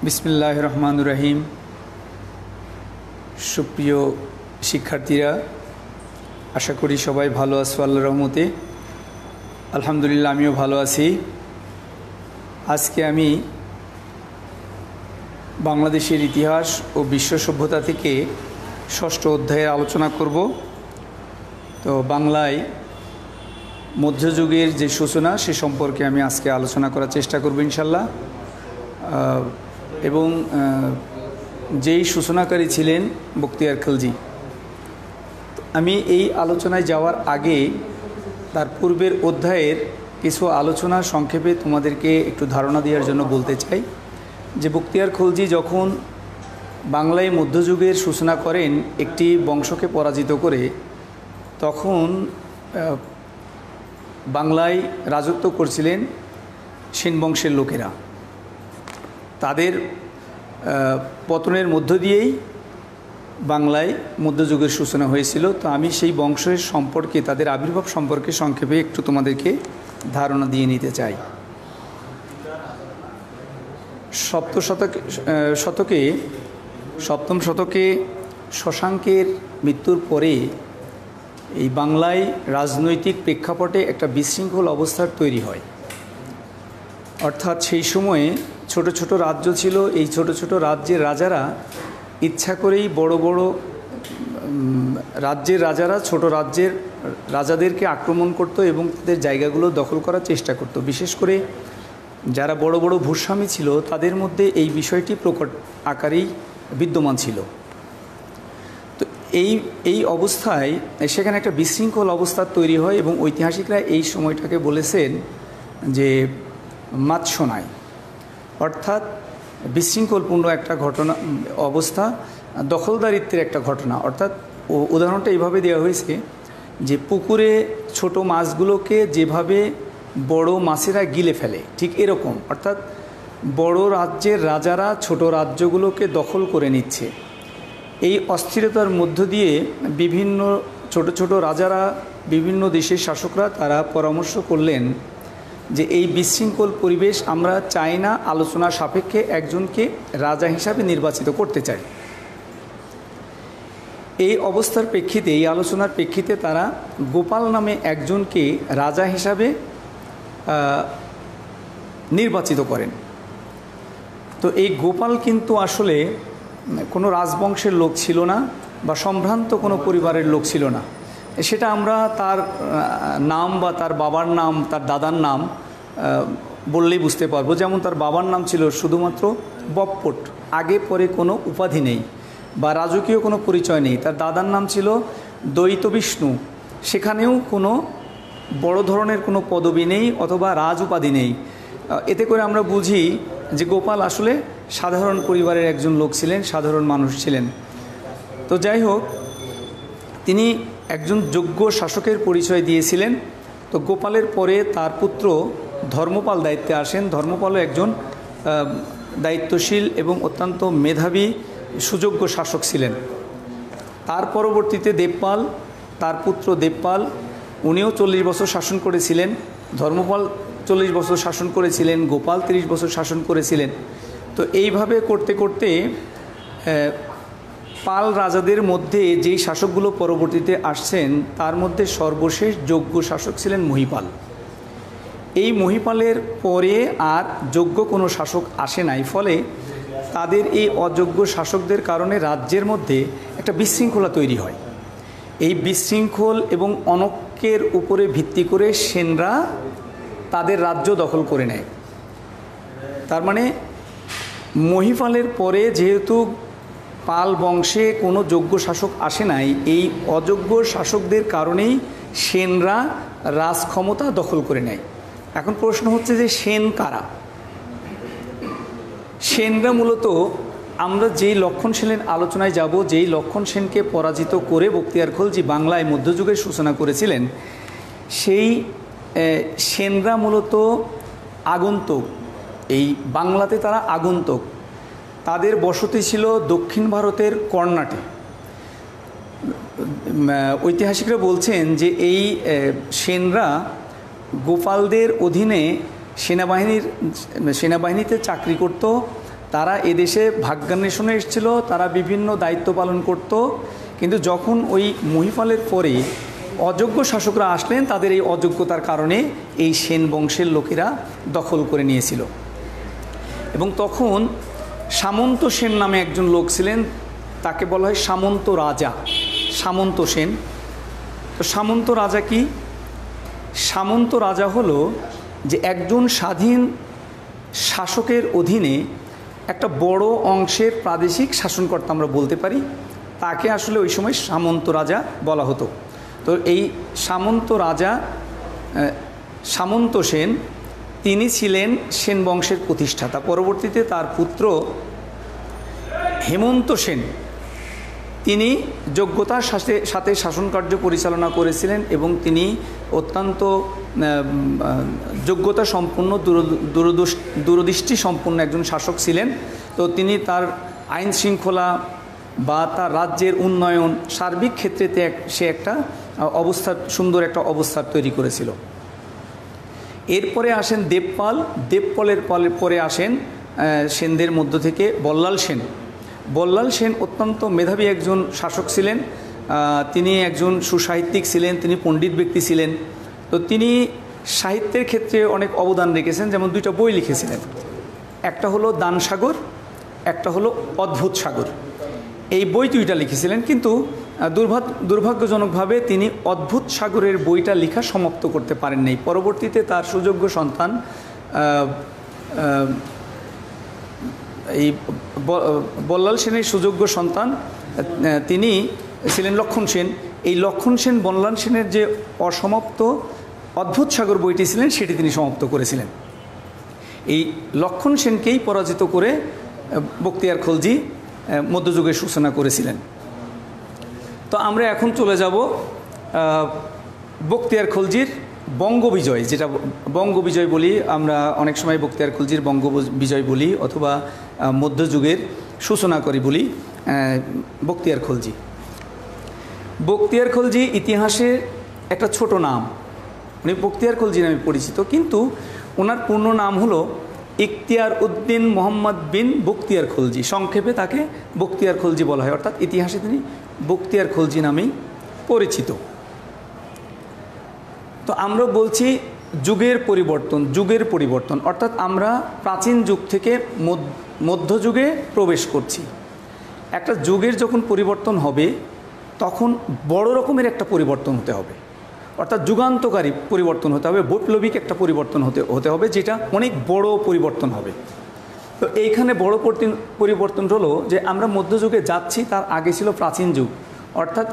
বিসমিল্লাহির রহমানির রহিম। সুপ্রিয় শিক্ষার্থীরা, আশা করি সবাই ভালো আছো আল্লাহর রহমতে। আলহামদুলিল্লাহ, আমিও ভালো আছি। আজকে আমি বাংলাদেশের ইতিহাস ও বিশ্ব সভ্যতা থেকে ষষ্ঠ অধ্যায়ের আলোচনা করব। তো বাংলায় মধ্যযুগের যে সূচনা সে সম্পর্কে আমি আজকে আলোচনা করার চেষ্টা করব ইনশাল্লাহ। এবং যেই সূচনাকারী ছিলেন বখতিয়ার খিলজি। আমি এই আলোচনায় যাওয়ার আগে তার পূর্বের অধ্যায়ের কিছু আলোচনা সংক্ষেপে তোমাদেরকে একটু ধারণা দেওয়ার জন্য বলতে চাই যে বখতিয়ার খিলজি যখন বাংলায় মধ্যযুগের সূচনা করেন একটি বংশকে পরাজিত করে, তখন বাংলায় রাজত্ব করছিলেন সেন বংশের লোকেরা। তাদের পতনের মধ্য দিয়েই বাংলায় মধ্যযুগের সূচনা হয়েছিল। তো আমি সেই বংশের সম্পর্কে, তাদের আবির্ভাব সম্পর্কে সংক্ষেপে একটু তোমাদেরকে ধারণা দিয়ে নিতে চাই। সপ্তম শতকে শশাঙ্কের মৃত্যুর পরে এই বাংলায় রাজনৈতিক প্রেক্ষাপটে একটা বিশৃঙ্খল অবস্থার তৈরি হয়। অর্থাৎ সেই সময়ে ছোট ছোট রাজ্য ছিল। এই ছোট ছোট রাজ্যের রাজারা ইচ্ছা করেই বড় বড় রাজ্যের রাজারা ছোট রাজ্যের রাজাদেরকে আক্রমণ করত এবং তাদের জায়গাগুলো দখল করার চেষ্টা করত। বিশেষ করে যারা বড় বড় ভূস্বামী ছিল তাদের মধ্যে এই বিষয়টি প্রকট আকারেই বিদ্যমান ছিল। তো এই অবস্থায় সেখানে একটা বিশৃঙ্খল অবস্থা তৈরি হয় এবং ঐতিহাসিকরা এই সময়টাকে বলেছেন যে মাৎসনায়, অর্থাৎ বিশৃঙ্খলপূর্ণ একটা ঘটনা অবস্থা, দখলদারিত্বের একটা ঘটনা। অর্থাৎ উদাহরণটা এইভাবে দেওয়া হয়েছে যে পুকুরে ছোট মাছগুলোকে যেভাবে বড় মাছেরা গিলে ফেলে, ঠিক এরকম। অর্থাৎ বড় রাজ্যের রাজারা ছোট রাজ্যগুলোকে দখল করে নিচ্ছে। এই অস্থিরতার মধ্য দিয়ে বিভিন্ন ছোট ছোট রাজারা, বিভিন্ন দেশের শাসকরা তারা পরামর্শ করলেন যে এই বিশৃঙ্খল পরিবেশ আমরা চাই না, আলোচনা সাপেক্ষে একজনকে রাজা হিসাবে নির্বাচিত করতে চাই। এই অবস্থার প্রেক্ষিতে, এই আলোচনার প্রেক্ষিতে তারা গোপাল নামে একজনকে রাজা হিসাবে নির্বাচিত করেন। তো এই গোপাল কিন্তু আসলে কোনো রাজবংশের লোক ছিল না বা সম্ভ্রান্ত কোনো পরিবারের লোক ছিল না। সেটা আমরা তার নাম বা তার বাবার নাম, তার দাদার নাম বললেই বুঝতে পারবো। যেমন তার বাবার নাম ছিল শুধুমাত্র বপ্পট, আগে পরে কোনো উপাধি নেই বা রাজকীয় কোনো পরিচয় নেই। তার দাদার নাম ছিল দ্বৈত বিষ্ণু, সেখানেও কোনো বড় ধরনের কোনো পদবি নেই অথবা রাজ উপাধি নেই। এতে করে আমরা বুঝি যে গোপাল আসলে সাধারণ পরিবারের একজন লোক ছিলেন, সাধারণ মানুষ ছিলেন। তো যাই হোক, তিনি একজন যোগ্য শাসকের পরিচয় দিয়েছিলেন। তো গোপালের পরে তার পুত্র ধর্মপাল দায়িত্বে আসেন। ধর্মপালও একজন দায়িত্বশীল এবং অত্যন্ত মেধাবী সুযোগ্য শাসক ছিলেন। তার পরবর্তীতে দেবপাল, তার পুত্র দেবপাল, উনিও 40 বছর শাসন করেছিলেন। ধর্মপাল 40 বছর শাসন করেছিলেন, গোপাল 30 বছর শাসন করেছিলেন। তো এইভাবে করতে করতে পাল রাজাদের মধ্যে যেই শাসকগুলো পরবর্তীতে আসছেন তার মধ্যে সর্বশেষ যোগ্য শাসক ছিলেন মহীপাল। এই মহীপালের পরে আর যোগ্য কোনো শাসক আসে নাই। ফলে তাদের এই অযোগ্য শাসকদের কারণে রাজ্যের মধ্যে একটা বিশৃঙ্খলা তৈরি হয়। এই বিশৃঙ্খল এবং অনৈক্যের উপরে ভিত্তি করে সেনরা তাদের রাজ্য দখল করে নেয়। তার মানে মহীপালের পরে যেহেতু পাল বংশে কোনো যোগ্য শাসক আসে নাই, এই অযোগ্য শাসকদের কারণেই সেনরা রাজ ক্ষমতা দখল করে নেয়। এখন প্রশ্ন হচ্ছে যে সেন কারা? সেনরা মূলত, আমরা যেই লক্ষণ সেনের আলোচনায় যাব, যেই লক্ষণ সেনকে পরাজিত করে বখতিয়ার খিলজি বাংলায় মধ্যযুগের সূচনা করেছিলেন, সেই সেনরা মূলত আগন্তুক। এই বাংলাতে তারা আগন্তুক। তাদের বসতি ছিল দক্ষিণ ভারতের কর্ণাটে। ঐতিহাসিকরা বলছেন যে এই সেনরা গোপালদের অধীনে সেনাবাহিনীতে চাকরি করত। তারা এদেশে ভাগ্যান্বেষণে এসেছিল, তারা বিভিন্ন দায়িত্ব পালন করত, কিন্তু যখন ওই মহিপালের পরে অযোগ্য শাসকরা আসলেন, তাদের এই অযোগ্যতার কারণে এই সেন বংশের লোকেরা দখল করে নিয়েছিল। এবং তখন সামন্ত সেন নামে একজন লোক ছিলেন, তাকে বলা হয় সামন্ত রাজা, সামন্ত সেন। তো সামন্ত রাজা কি? সামন্ত রাজা হলো যে একজন স্বাধীন শাসকের অধীনে একটা বড় অংশের প্রাদেশিক শাসনকর্তা আমরা বলতে পারি, তাকে আসলে ওই সময় সামন্ত রাজা বলা হতো। তো এই সামন্ত রাজা সামন্ত সেন, তিনি ছিলেন সেন বংশের প্রতিষ্ঠাতা। পরবর্তীতে তার পুত্র হেমন্ত সেন, তিনি যোগ্যতার সাথে শাসনকার্য পরিচালনা করেছিলেন এবং তিনি অত্যন্ত যোগ্যতা সম্পন্ন, দূরদৃষ্টি সম্পন্ন একজন শাসক ছিলেন। তো তিনি তার আইন শৃঙ্খলা বা তার রাজ্যের উন্নয়ন সার্বিক ক্ষেত্রে সে একটা সুন্দর একটা অবস্থা তৈরি করেছিল। এরপরে আসেন দেবপাল, দেবপালের পরে আসেন সেনদের মধ্য থেকে বল্লাল সেন। বল্লাল সেন অত্যন্ত মেধাবী একজন শাসক ছিলেন, তিনি একজন সুসাহিত্যিক ছিলেন, তিনি পণ্ডিত ব্যক্তি ছিলেন। তো তিনি সাহিত্যের ক্ষেত্রে অনেক অবদান রেখেছেন, যেমন 2টা বই লিখেছিলেন, একটা হলো দান সাগর, একটা হলো অদ্ভুত সাগর। এই বই 2টা লিখেছিলেন, কিন্তু দুর্ভাগ্যজনকভাবে তিনি অদ্ভুত সাগরের বইটা লেখা সমাপ্ত করতে পারেন নাই। পরবর্তীতে তার সুযোগ্য সন্তান এই বল্লাল সেনের সুযোগ্য সন্তান তিনি ছিলেন লক্ষণ সেন। এই লক্ষণ সেন বল্লাল সেনের যে অসমাপ্ত অদ্ভুত সাগর বইটি ছিলেন, সেটি তিনি সমাপ্ত করেছিলেন। এই লক্ষণ সেনকেই পরাজিত করে বখতিয়ার খলজি মধ্যযুগের সূচনা করেছিলেন। তো আমরা এখন চলে যাব বখতিয়ার খলজির বঙ্গবিজয়, যেটা বঙ্গবিজয় বলি আমরা অনেক সময়, বখতিয়ার খলজির বঙ্গবিজয় বলি, অথবা মধ্যযুগের সূচনা করি বলি বখতিয়ার খলজি। বখতিয়ার খলজি ইতিহাসে একটা ছোট নাম, উনি বখতিয়ার খলজি নামে পরিচিত, কিন্তু ওনার পূর্ণ নাম হলো ইখতিয়ার উদ্দিন মোহাম্মদ বিন বখতিয়ার খলজি। সংক্ষেপে তাকে বখতিয়ার খলজি বলা হয়, অর্থাৎ ইতিহাসে তিনি বখতিয়ার খলজি নামেই পরিচিত। তো আমরা বলছি যুগের পরিবর্তন, অর্থাৎ আমরা প্রাচীন যুগ থেকে মধ্যযুগে প্রবেশ করছি। একটা যুগের যখন পরিবর্তন হবে, তখন বড় রকমের একটা পরিবর্তন হতে হবে, অর্থাৎ যুগান্তকারী পরিবর্তন হতে হবে, বৈপ্লবিক একটা পরিবর্তন হতে হবে, যেটা অনেক বড় পরিবর্তন হবে। তো এইখানে বড় পরিবর্তন হলো যে আমরা মধ্যযুগে যাচ্ছি, তার আগে ছিল প্রাচীন যুগ, অর্থাৎ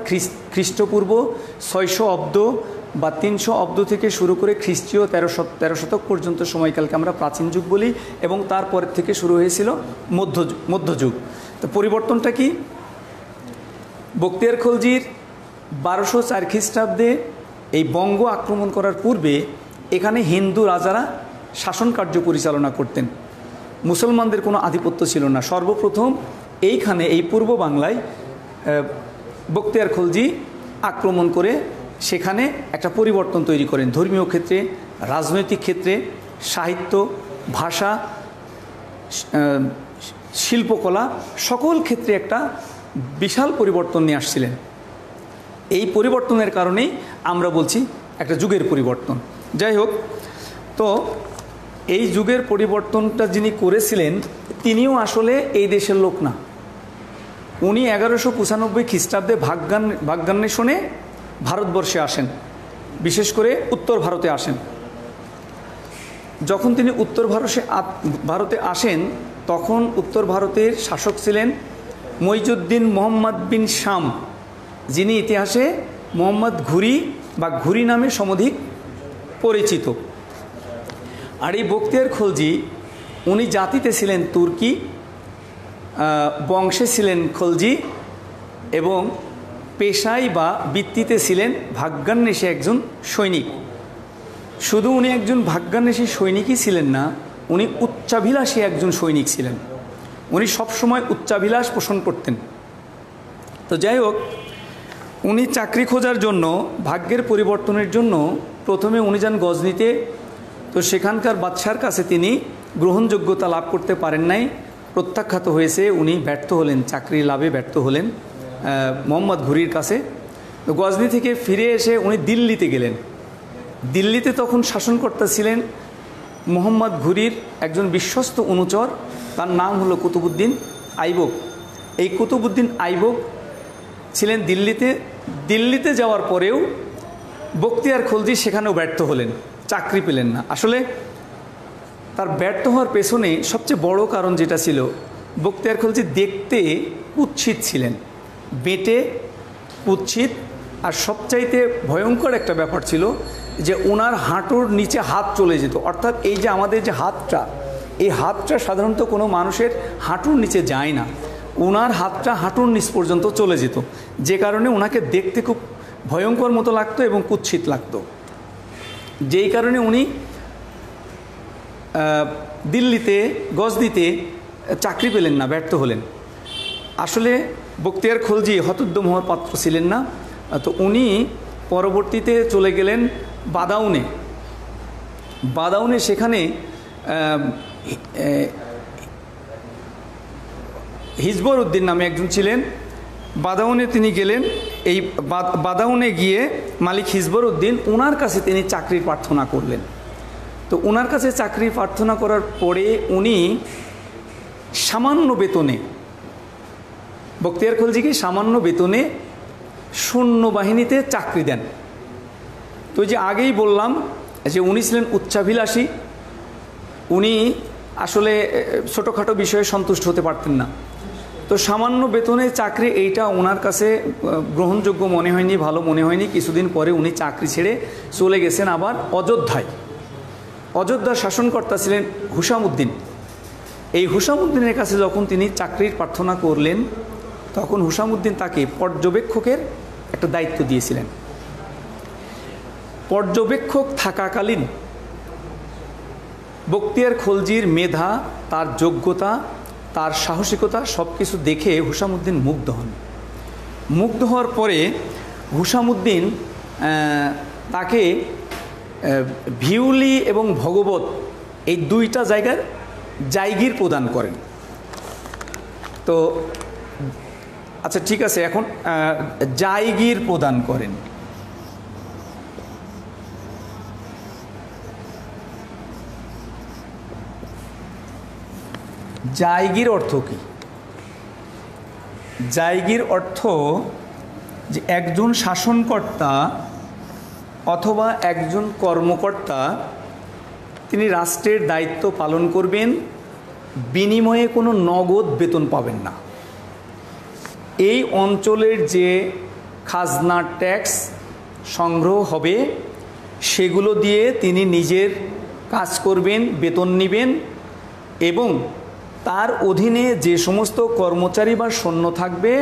খ্রিস্টপূর্ব 600 অব্দ বা 300 অব্দ থেকে শুরু করে খ্রিস্টীয় 13 শতক পর্যন্ত সময়কালকে আমরা প্রাচীন যুগ বলি, এবং তারপর থেকে শুরু হয়েছিল মধ্যযুগ। তো পরিবর্তনটা কি? বখতিয়ার খলজির 1204 খ্রিস্টাব্দে এই বঙ্গ আক্রমণ করার পূর্বে এখানে হিন্দু রাজারা শাসন কার্য পরিচালনা করতেন, মুসলমানদের কোনো আধিপত্য ছিল না। সর্বপ্রথম এইখানে এই পূর্ব বাংলায় বখতিয়ার খলজি আক্রমণ করে সেখানে একটা পরিবর্তন তৈরি করেন, ধর্মীয় ক্ষেত্রে, রাজনৈতিক ক্ষেত্রে, সাহিত্য, ভাষা, শিল্পকলা, সকল ক্ষেত্রে একটা বিশাল পরিবর্তন নিয়ে আসছিলেন। এই পরিবর্তনের কারণেই আমরা বলছি একটা যুগের পরিবর্তন। যাই হোক, তো এই যুগের পরিবর্তনটা যিনি করেছিলেন, তিনিও আসলে এই দেশের লোক না। উনি 1195 খ্রিস্টাব্দে ভাগ্যান্বেষণে ভারতবর্ষে আসেন, বিশেষ করে উত্তর ভারতে আসেন। যখন তিনি উত্তর ভারতে আসেন, তখন উত্তর ভারতের শাসক ছিলেন মইজুদ্দিন মোহাম্মদ বিন শাম, যিনি ইতিহাসে মোহাম্মদ ঘুরি বা ঘুরি নামে সমধিক পরিচিত। আর এই বখতিয়ার খলজি, উনি জাতিতে ছিলেন তুর্কি, বংশে ছিলেন খলজি, এবং পেশায় বা বৃত্তিতে ছিলেন ভাগ্যান্বেষী একজন সৈনিক। শুধু উনি একজন ভাগ্যান্বেষী সৈনিকই ছিলেন না, উনি উচ্চাভিলাষী একজন সৈনিক ছিলেন। উনি সবসময় উচ্চাভিলাষ পোষণ করতেন। তো যাই হোক, উনি চাকরি খোঁজার জন্য, ভাগ্যের পরিবর্তনের জন্য প্রথমে উনি যান গজনিতে। তো সেখানকার বাদশার কাছে তিনি গ্রহণযোগ্যতা লাভ করতে পারেন নাই। প্রত্যাখ্যাত হয়েছে, উনি ব্যর্থ হলেন, চাকরি লাভে ব্যর্থ হলেন মোহাম্মদ ঘুরির কাছে। তো গজনি থেকে ফিরে এসে উনি দিল্লিতে গেলেন। দিল্লিতে তখন শাসনকর্তা ছিলেন মোহাম্মদ ঘুরির একজন বিশ্বস্ত অনুচর, তার নাম হলো কুতুবউদ্দিন আইবক। এই কুতুবউদ্দিন আইবক ছিলেন দিল্লিতে। দিল্লিতে যাওয়ার পরেও বখতিয়ার খলজি সেখানেও ব্যর্থ হলেন, চাকরি পেলেন না। আসলে তার ব্যর্থ হওয়ার পেছনে সবচেয়ে বড় কারণ যেটা ছিল, বখতিয়ার খলজি দেখতে কুৎসিত ছিলেন, বেঁটে কুৎসিত। আর সবচাইতে ভয়ঙ্কর একটা ব্যাপার ছিল যে ওনার হাঁটুর নিচে হাত চলে যেত। অর্থাৎ এই যে আমাদের যে হাতটা, এই হাতটা সাধারণত কোনো মানুষের হাঁটুর নিচে যায় না, ওনার হাতটা হাঁটুর নিচ পর্যন্ত চলে যেত, যে কারণে ওনাকে দেখতে খুব ভয়ঙ্কর মতো লাগতো এবং কুৎসিত লাগতো। যেই কারণে উনি দিল্লিতে গজনিতে চাকরি পেলেন না, ব্যর্থ হলেন। আসলে বখতিয়ার খলজি হতোদ্যম হওয়ার পাত্র ছিলেন না। তো উনি পরবর্তীতে চলে গেলেন বাদাউনে। বাদাউনে সেখানে হিজবর উদ্দিন নামে একজন ছিলেন। বাদাউনে তিনি গেলেন। এই বাদাউনে গিয়ে মালিক হিজবর উদ্দিন, ওনার কাছে তিনি চাকরির প্রার্থনা করলেন। তো ওনার কাছে চাকরি প্রার্থনা করার পরে উনি সামান্য বেতনে, বখতিয়ার খলজিকে সামান্য বেতনে সৈন্যবাহিনীতে চাকরি দেন। তো যে আগেই বললাম যে উনি ছিলেন উচ্চাভিলাষী, উনি আসলে ছোটোখাটো বিষয়ে সন্তুষ্ট হতে পারতেন না। তো সামান্য বেতনে চাকরি, এইটা ওনার কাছে গ্রহণযোগ্য মনে হয়নি, ভালো মনে হয়নি। কিছুদিন পরে উনি চাকরি ছেড়ে চলে গেছেন আবার অযোধ্যায়। অযোধ্যার শাসনকর্তা ছিলেন হুসামউদ্দিন। এই হুসামউদ্দিনের কাছে যখন তিনি চাকরির প্রার্থনা করলেন, তখন হুসামউদ্দিন তাকে পর্যবেক্ষকের একটা দায়িত্ব দিয়েছিলেন। পর্যবেক্ষক থাকাকালীন বখতিয়ার খলজির মেধা, তার যোগ্যতা, তার সাহসিকতা সব কিছু দেখে হুসামউদ্দিন মুগ্ধ হন। মুগ্ধ হওয়ার পরে হুসামউদ্দিন তাকে ভিউলি এবং ভগবত এই দুইটা জায়গার জায়গির প্রদান করেন। তো আচ্ছা ঠিক আছে, এখন জায়গির প্রদান করেন। জায়গির অর্থ কি? জায়গির অর্থ যে একজন শাসনকর্তা অথবা একজন কর্মকর্তা তিনি রাষ্ট্রের দায়িত্ব পালন করবেন, বিনিময়ে কোনো নগদ বেতন পাবেন না। এই অঞ্চলের যে খাজনা ট্যাক্স সংগ্রহ হবে সেগুলো দিয়ে তিনি নিজের কাজ করবেন, বেতন নেবেন, এবং তার অধীনে যে সমস্ত কর্মচারী বা সৈন্য থাকবে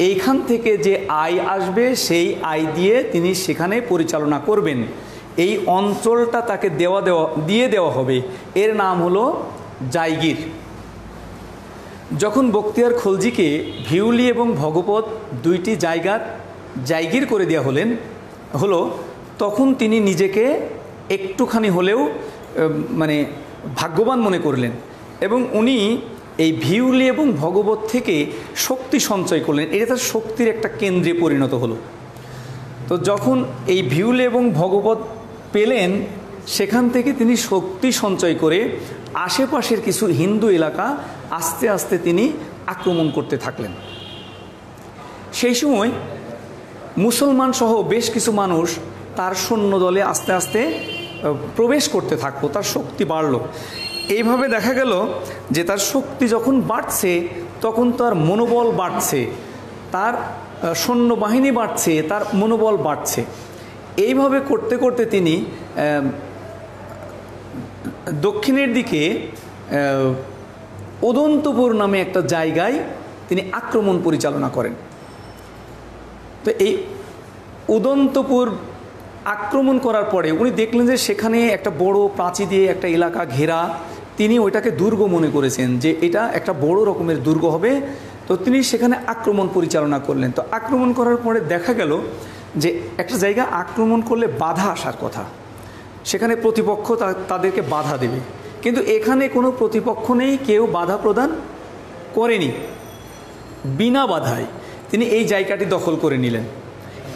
এইখান থেকে যে আয় আসবে সেই আয় দিয়ে তিনি সেখানে পরিচালনা করবেন। এই অঞ্চলটা তাকে দিয়ে দেওয়া হবে, এর নাম হলো জায়গির। যখন বখতিয়ার খলজিকে ভিউলি এবং ভগবত দুইটি জায়গির করে দেওয়া হলো, তখন তিনি নিজেকে একটুখানি হলেও মানে ভাগ্যবান মনে করলেন, এবং উনি এই ভিউলি এবং ভগবত থেকে শক্তি সঞ্চয় করলেন। এটা তার শক্তির একটা কেন্দ্রে পরিণত হলো। তো যখন এই ভিউলি এবং ভগবত পেলেন, সেখান থেকে তিনি শক্তি সঞ্চয় করে আশেপাশের কিছু হিন্দু এলাকা আস্তে আস্তে তিনি আক্রমণ করতে থাকলেন। সেই সময় মুসলমান সহ বেশ কিছু মানুষ তার সৈন্য দলে আস্তে আস্তে প্রবেশ করতে থাকলো, তার শক্তি বাড়ল। এইভাবে দেখা গেল যে তার শক্তি যখন বাড়ছে তখন তার মনোবল বাড়ছে, তার সৈন্যবাহিনী বাড়ছে, তার মনোবল বাড়ছে। এইভাবে করতে করতে তিনি দক্ষিণের দিকে উদন্তপুর নামে একটা জায়গায় তিনি আক্রমণ পরিচালনা করেন। তো এই উদন্তপুর আক্রমণ করার পরে উনি দেখলেন যে সেখানে একটা বড় প্রাচীর দিয়ে একটা এলাকা ঘেরা। তিনি ওইটাকে দুর্গ মনে করেছেন যে এটা একটা বড় রকমের দুর্গ হবে। তো তিনি সেখানে আক্রমণ পরিচালনা করলেন। তো আক্রমণ করার পরে দেখা গেল যে একটা জায়গা আক্রমণ করলে বাধা আসার কথা, সেখানে প্রতিপক্ষ তাদেরকে বাধা দেবে, কিন্তু এখানে কোনো প্রতিপক্ষ নেই, কেউ বাধা প্রদান করেনি। বিনা বাধায় তিনি এই জায়গাটি দখল করে নিলেন।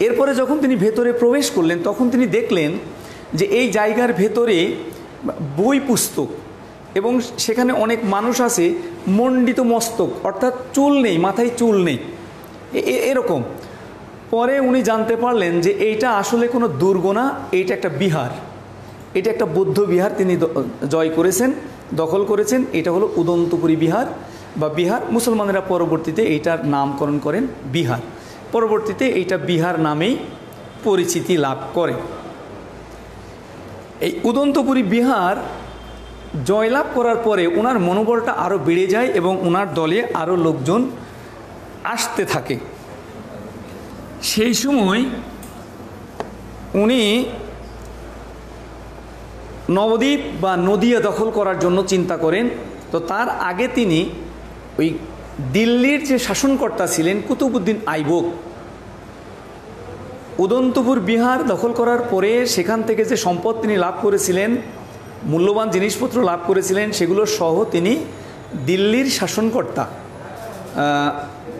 এরপরে যখন তিনি ভেতরে প্রবেশ করলেন তখন তিনি দেখলেন যে এই জায়গার ভেতরে বই পুস্তক এবং সেখানে অনেক মানুষ আছে মণ্ডিত মস্তক, অর্থাৎ চুল নেই, মাথায় চুল নেই, এরকম। পরে উনি জানতে পারলেন যে এইটা আসলে কোনো দুর্গ না, এইটা একটা বিহার, এটা একটা বৌদ্ধ বিহার তিনি জয় করেছেন, দখল করেছেন। এটা হলো উদন্তপুরী বিহার বা বিহার। মুসলমানেরা পরবর্তীতে এইটার নামকরণ করেন বিহার। পরবর্তীতে এইটা বিহার নামেই পরিচিতি লাভ করে। এই উদন্তপুরী বিহার জয়লাভ করার পরে ওনার মনোবলটা আরও বেড়ে যায় এবং ওনার দলে আরও লোকজন আসতে থাকে। সেই সময় উনি নবদ্বীপ বা নদিয়া দখল করার জন্য চিন্তা করেন। তো তার আগে তিনি ওই দিল্লির যে শাসনকর্তা ছিলেন কুতুবউদ্দিন আইবক, উদন্তপুর বিহার দখল করার পরে সেখান থেকে যে সম্পদ তিনি লাভ করেছিলেন, মূল্যবান জিনিসপত্র লাভ করেছিলেন, সেগুলো সহ তিনি দিল্লির শাসনকর্তা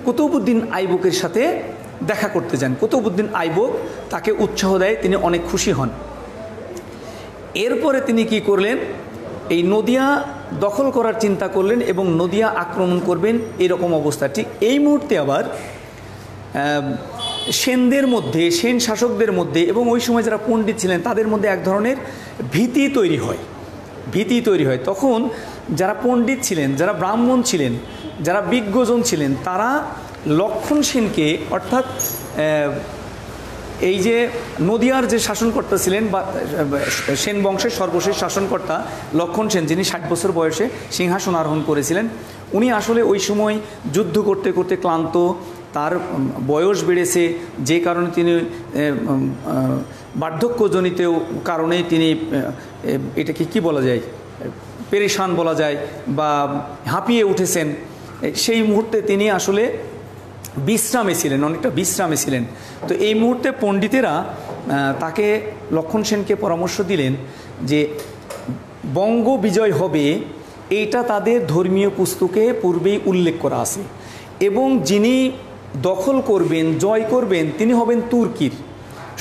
কুতুবউদ্দিন আইবকের সাথে দেখা করতে যান। কুতুবউদ্দিন আইবক তাকে উৎসাহ দেয়, তিনি অনেক খুশি হন। এরপরে তিনি কি করলেন, এই নদিয়া দখল করার চিন্তা করলেন এবং নদিয়া আক্রমণ করবেন, এরকম অবস্থা। ঠিক এই মুহূর্তে আবার সেনদের মধ্যে, সেন শাসকদের মধ্যে এবং ওই সময় যারা পণ্ডিত ছিলেন তাদের মধ্যে এক ধরনের ভীতি তৈরি হয়। তখন যারা পণ্ডিত ছিলেন, যারা ব্রাহ্মণ ছিলেন, যারা বিজ্ঞজন ছিলেন, তারা লক্ষণ সেনকে, অর্থাৎ এই যে নদিয়ার যে শাসনকর্তা ছিলেন বা সেন বংশের সর্বশেষ শাসনকর্তা লক্ষণ সেন, যিনি 60 বছর বয়সে সিংহাসন আরোহণ করেছিলেন, উনি আসলে ওই সময় যুদ্ধ করতে করতে ক্লান্ত, তার বয়স বেড়েছে, যে কারণে তিনি বার্ধক্যজনিত কারণে তিনি এটাকে কি বলা যায়, পেরেশান বলা যায় বা হাঁপিয়ে উঠেছেন। সেই মুহূর্তে তিনি আসলে বিশ্রামে ছিলেন, অনেকটা বিশ্রামে ছিলেন। তো এই মুহূর্তে পণ্ডিতেরা তাকে, লক্ষণ সেনকে পরামর্শ দিলেন যে বঙ্গ বিজয় হবে, এইটা তাদের ধর্মীয় পুস্তকে পূর্বেই উল্লেখ করা আছে, এবং যিনি দখল করবেন, জয় করবেন, তিনি হবেন তুর্কির।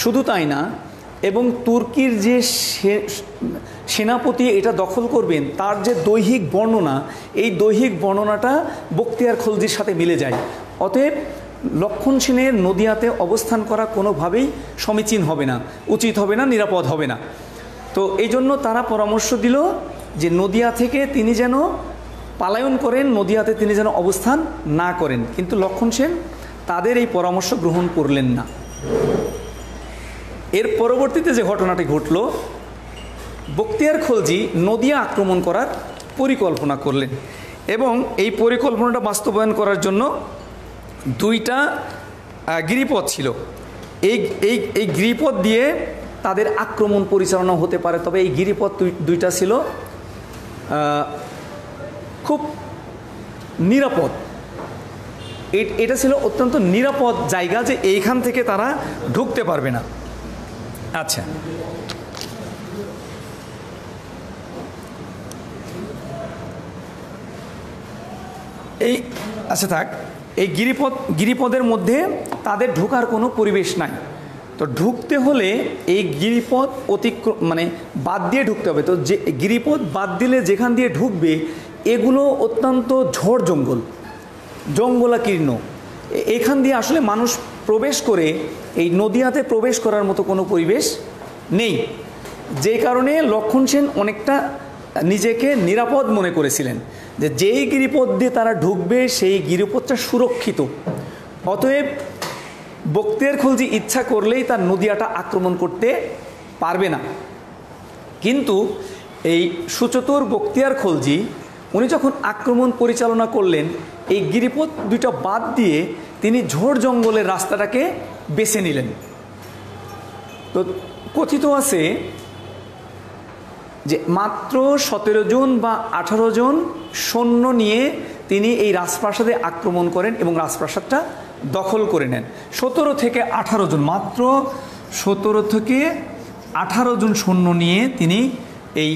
শুধু তাই না, এবং তুর্কির যে সেনাপতি এটা দখল করবেন, তার যে দৈহিক বর্ণনা, এই দৈহিক বর্ণনাটা বখতিয়ার খলজির সাথে মিলে যায়। অতএব লক্ষণ সেনের নদিয়াতে অবস্থান করা কোনোভাবেই সমীচীন হবে না, উচিত হবে না, নিরাপদ হবে না। তো এই জন্য তারা পরামর্শ দিল যে নদিয়া থেকে তিনি যেন পালায়ন করেন, নদিয়াতে তিনি যেন অবস্থান না করেন। কিন্তু লক্ষণ সেন তাদের এই পরামর্শ গ্রহণ করলেন না। এর পরবর্তীতে যে ঘটনাটি ঘটল, বখতিয়ার খলজি নদিয়া আক্রমণ করার পরিকল্পনা করলেন এবং এই পরিকল্পনাটা বাস্তবায়ন করার জন্য দুইটা গিরিপথ ছিল। এই গিরিপথ দিয়ে তাদের আক্রমণ পরিচালনা হতে পারে, তবে এই গিরিপথ দুইটা ছিল খুব নিরাপদ। এটা ছিল অত্যন্ত নিরাপদ জায়গা, যে এইখান থেকে তারা ঢুকতে পারবে না। আচ্ছা, থাক। এই গিরিপথের মধ্যে তাদের ঢোকার কোনো পরিবেশ নাই। তো ঢুকতে হলে এই গিরিপথ বাদ দিয়ে ঢুকতে হবে। তো যে গিরিপথ বাদ দিলে যেখান দিয়ে ঢুকবে এগুলো অত্যন্ত ঝড় জঙ্গলাকীর্ণ। এখান দিয়ে আসলে মানুষ প্রবেশ করে এই নদিয়াতে প্রবেশ করার মতো কোনো পরিবেশ নেই, যে কারণে লক্ষণ সেন অনেকটা নিজেকে নিরাপদ মনে করেছিলেন যে যেই গিরিপথ দিয়ে তারা ঢুকবে সেই গিরিপথটা সুরক্ষিত। অতএব বখতিয়ার খলজি ইচ্ছা করলেই তার নদিয়াটা আক্রমণ করতে পারবে না। কিন্তু এই সুচতুর বখতিয়ার খলজি উনি যখন আক্রমণ পরিচালনা করলেন, এই গিরিপথ দুইটা বাদ দিয়ে তিনি ঝোড় জঙ্গলের রাস্তাটাকে বেছে নিলেন। তো কথিত আছে যে মাত্র 17 জন বা 18 জন সৈন্য নিয়ে তিনি এই রাজপ্রাসাদে আক্রমণ করেন এবং রাজপ্রাসাদটা দখল করে নেন। 17 থেকে 18 জন, মাত্র 17 থেকে 18 জন সৈন্য নিয়ে তিনি এই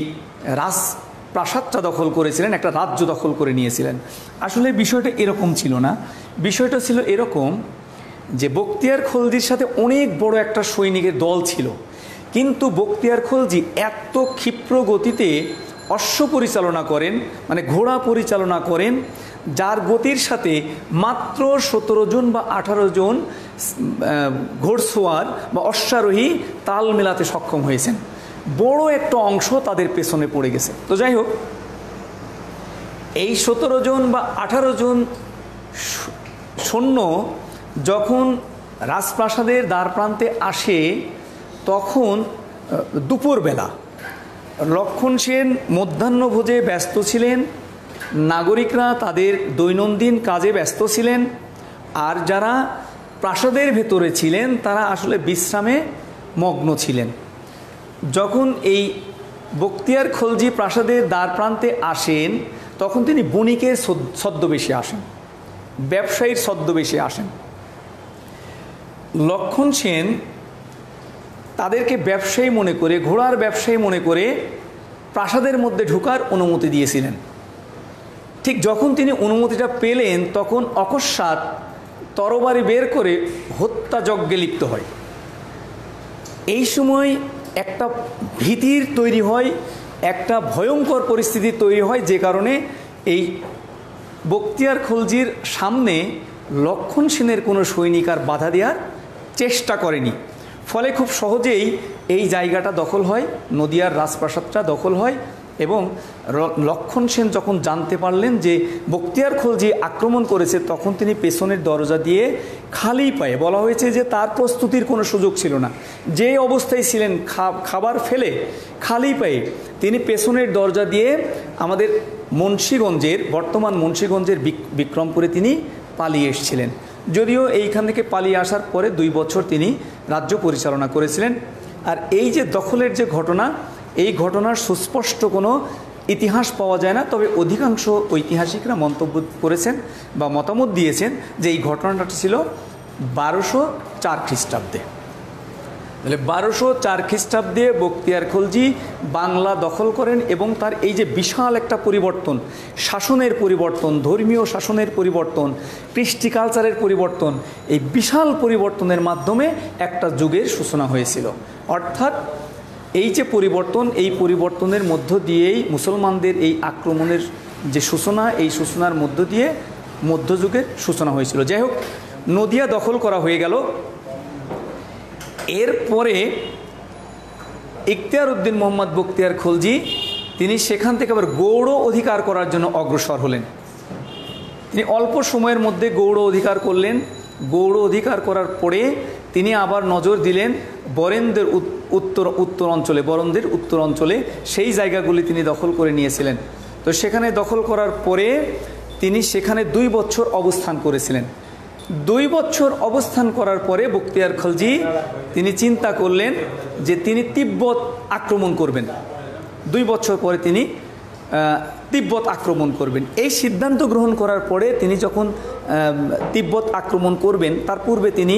প্রাসাদটা দখল করেছিলেন, একটা রাজ্য দখল করে নিয়েছিলেন। আসলে বিষয়টা এরকম ছিল না। বিষয়টা ছিল এরকম যে বখতিয়ার খলজির সাথে অনেক বড় একটা সৈনিকের দল ছিল, কিন্তু বখতিয়ার খলজি এত ক্ষিপ্র গতিতে অশ্ব পরিচালনা করেন, মানে ঘোড়া পরিচালনা করেন, যার গতির সাথে মাত্র 17 জন বা 18 জন ঘোড়সওয়ার বা অশ্বারোহী তাল মেলাতে সক্ষম হয়েছেন। বড় একটা অংশ তাদের পেছনে পড়ে গেছে। তো যাই হোক, এই 17 জন বা 18 জন সৈন্য যখন রাজপ্রাসাদের দ্বার প্রান্তে আসে, তখন দুপুরবেলা লক্ষণ সেন মধ্যাহ্নভোজে ব্যস্ত ছিলেন, নাগরিকরা তাদের দৈনন্দিন কাজে ব্যস্ত ছিলেন, আর যারা প্রাসাদের ভেতরে ছিলেন তারা আসলে বিশ্রামে মগ্ন ছিলেন। যখন এই বখতিয়ার খলজি প্রাসাদের দ্বার প্রান্তে আসেন, তখন তিনি বণিকের ছদ্মবেশে আসেন, ব্যবসায়ীর ছদ্মবেশে আসেন। লক্ষণ সেন তাদেরকে ব্যবসায়ী মনে করে, ঘোড়ার ব্যবসায়ী মনে করে প্রাসাদের মধ্যে ঢোকার অনুমতি দিয়েছিলেন। ঠিক যখন তিনি অনুমতিটা পেলেন, তখন অকস্মাৎ তরবারি বের করে হত্যাযজ্ঞে লিপ্ত হয়। এই সময় একটা ভীতির তৈরি হয়, একটা ভয়ঙ্কর পরিস্থিতি তৈরি হয়, যে কারণে এই বখতিয়ার খলজির সামনে লক্ষণ সেনের কোনো সৈনিক আর বাধা দেওয়ার চেষ্টা করেনি। ফলে খুব সহজেই এই জায়গাটা দখল হয়, নদিয়ার রাজপ্রাসাদটা দখল হয়। এবং লক্ষণ সেন যখন জানতে পারলেন যে বখতিয়ার খলজি আক্রমণ করেছে, তখন তিনি পেছনের দরজা দিয়ে খালি পায়ে, বলা হয়েছে যে তার প্রস্তুতির কোনো সুযোগ ছিল না, যে অবস্থায় ছিলেন খাবার ফেলে খালি পায়ে তিনি পেছনের দরজা দিয়ে আমাদের মুন্সিগঞ্জের, বর্তমান মুন্সিগঞ্জের বিক্রমপুরে তিনি পালিয়ে এসেছিলেন। যদিও এইখান থেকে পালিয়ে আসার পরে 2 বছর তিনি রাজ্য পরিচালনা করেছিলেন। আর এই যে দখলের যে ঘটনা, এই ঘটনার সুস্পষ্ট কোনো ইতিহাস পাওয়া যায় না, তবে অধিকাংশ ঐতিহাসিকরা মন্তব্য করেছেন বা মতামত দিয়েছেন যে এই ঘটনাটা ছিল 1204 খ্রিস্টাব্দে। তাহলে 1204 খ্রিস্টাব্দে বখতিয়ার খলজি বাংলা দখল করেন, এবং তার এই যে বিশাল একটা পরিবর্তন, শাসনের পরিবর্তন, ধর্মীয় শাসনের পরিবর্তন, কৃষ্টি কালচারের পরিবর্তন, এই বিশাল পরিবর্তনের মাধ্যমে একটা যুগের সূচনা হয়েছিল। অর্থাৎ এই যে পরিবর্তন, এই পরিবর্তনের মধ্য দিয়েই মুসলমানদের এই আক্রমণের যে সূচনা, এই সূচনার মধ্য দিয়ে মধ্যযুগের সূচনা হয়েছিল। যাই হোক, নদিয়া দখল করা হয়ে গেল। এরপরে ইখতিয়ার উদ্দিন মোহাম্মদ বখতিয়ার খলজি তিনি সেখান থেকে আবার গৌড় অধিকার করার জন্য অগ্রসর হলেন। তিনি অল্প সময়ের মধ্যে গৌড় অধিকার করলেন। গৌড় অধিকার করার পরে তিনি আবার নজর দিলেন বরেন্দ্রের উত্তর অঞ্চলে, বরেন্দ্রের উত্তর অঞ্চলে সেই জায়গাগুলি তিনি দখল করে নিয়েছিলেন। তো সেখানে দখল করার পরে তিনি সেখানে 2 বছর অবস্থান করেছিলেন। 2 বছর অবস্থান করার পরে বখতিয়ার খলজি তিনি চিন্তা করলেন যে তিনি তিব্বত আক্রমণ করবেন। 2 বছর পরে তিনি তিব্বত আক্রমণ করবেন। এই সিদ্ধান্ত গ্রহণ করার পরে তিনি যখন তিব্বত আক্রমণ করবেন, তার পূর্বে তিনি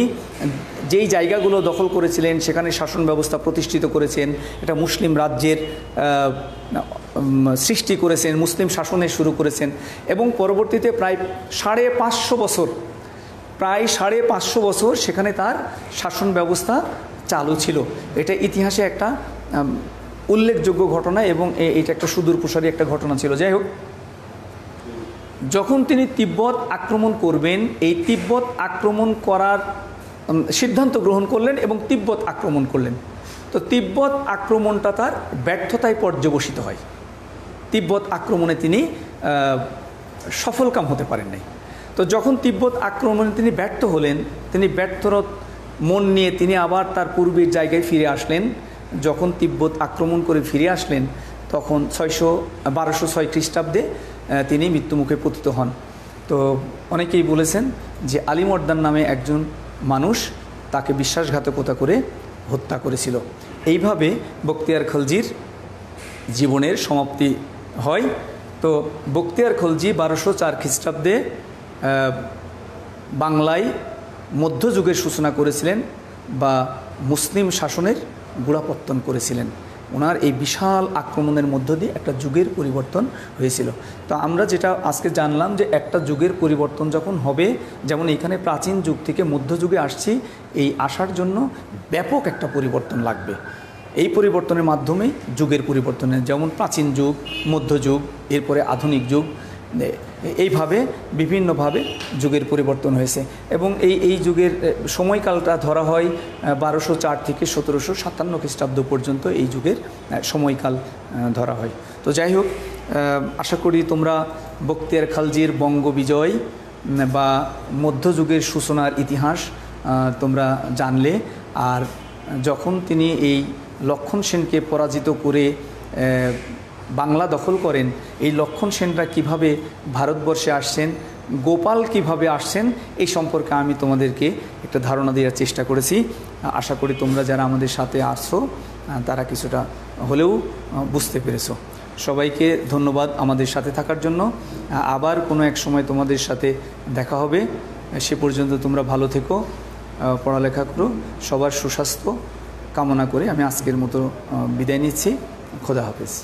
যেই জায়গাগুলো দখল করেছিলেন সেখানে শাসন ব্যবস্থা প্রতিষ্ঠিত করেছেন, এটা মুসলিম রাজ্যের সৃষ্টি করেছেন, মুসলিম শাসনের শুরু করেছেন, এবং পরবর্তীতে প্রায় 550 বছর সেখানে তার শাসন ব্যবস্থা চালু ছিল। এটা ইতিহাসে একটা উল্লেখযোগ্য ঘটনা, এবং এটা একটা সুদূর প্রসারী একটা ঘটনা ছিল। যাই হোক, যখন তিনি তিব্বত আক্রমণ করবেন, এই তিব্বত আক্রমণ করার সিদ্ধান্ত গ্রহণ করলেন এবং তিব্বত আক্রমণ করলেন। তো তিব্বত আক্রমণটা তার ব্যর্থতায় পর্যবসিত হয়। তিব্বত আক্রমণে তিনি সফলকাম হতে পারেন নাই। তো যখন তিব্বত আক্রমণে তিনি ব্যর্থ হলেন, তিনি ব্যর্থরত মন নিয়ে তিনি আবার তার পূর্বের জায়গায় ফিরে আসলেন। যখন তিব্বত আক্রমণ করে ফিরে আসলেন, তখন 1206 খ্রিস্টাব্দে তিনি মৃত্যুমুখে পতিত হন। তো অনেকেই বলেছেন যে আলিমর্দান নামে একজন মানুষ তাকে বিশ্বাসঘাতকতা করে হত্যা করেছিল। এইভাবে বখতিয়ার খলজির জীবনের সমাপ্তি হয়। তো বখতিয়ার খলজি 1204 খ্রিস্টাব্দে বাংলায় মধ্যযুগের সূচনা করেছিলেন বা মুসলিম শাসনের গোড়াপত্তন করেছিলেন। ওনার এই বিশাল আক্রমণের মধ্য দিয়ে একটা যুগের পরিবর্তন হয়েছিল। তো আমরা যেটা আজকে জানলাম যে একটা যুগের পরিবর্তন যখন হবে, যেমন এখানে প্রাচীন যুগ থেকে মধ্যযুগে আসছি, এই আসার জন্য ব্যাপক একটা পরিবর্তন লাগবে। এই পরিবর্তনের মাধ্যমেই যুগের পরিবর্তনের, যেমন প্রাচীন যুগ, মধ্যযুগ, এরপরে আধুনিক যুগ, এইভাবে বিভিন্নভাবে যুগের পরিবর্তন হয়েছে। এবং এই যুগের সময়কালটা ধরা হয় 1204 থেকে 1757 খ্রিস্টাব্দ পর্যন্ত এই যুগের সময়কাল ধরা হয়। তো যাই হোক, আশা করি তোমরা বখতিয়ার খালজির বঙ্গ বিজয় বা মধ্যযুগের সূচনার ইতিহাস তোমরা জানলে। আর যখন তিনি এই লক্ষণ সেনকে পরাজিত করে বাংলা দখল করেন, এই লক্ষণ সেনরা কীভাবে ভারতবর্ষে আসছেন, গোপাল কিভাবে আসছেন, এই সম্পর্কে আমি তোমাদেরকে একটা ধারণা দেওয়ার চেষ্টা করেছি। আশা করি তোমরা যারা আমাদের সাথে আসছো তারা কিছুটা হলেও বুঝতে পেরেছো। সবাইকে ধন্যবাদ আমাদের সাথে থাকার জন্য। আবার কোনো এক সময় তোমাদের সাথে দেখা হবে। সে পর্যন্ত তোমরা ভালো থেকো, পড়ালেখা করো। সবার সুস্বাস্থ্য কামনা করে আমি আজকের মতো বিদায় নিচ্ছি। খোদা হাফেজ।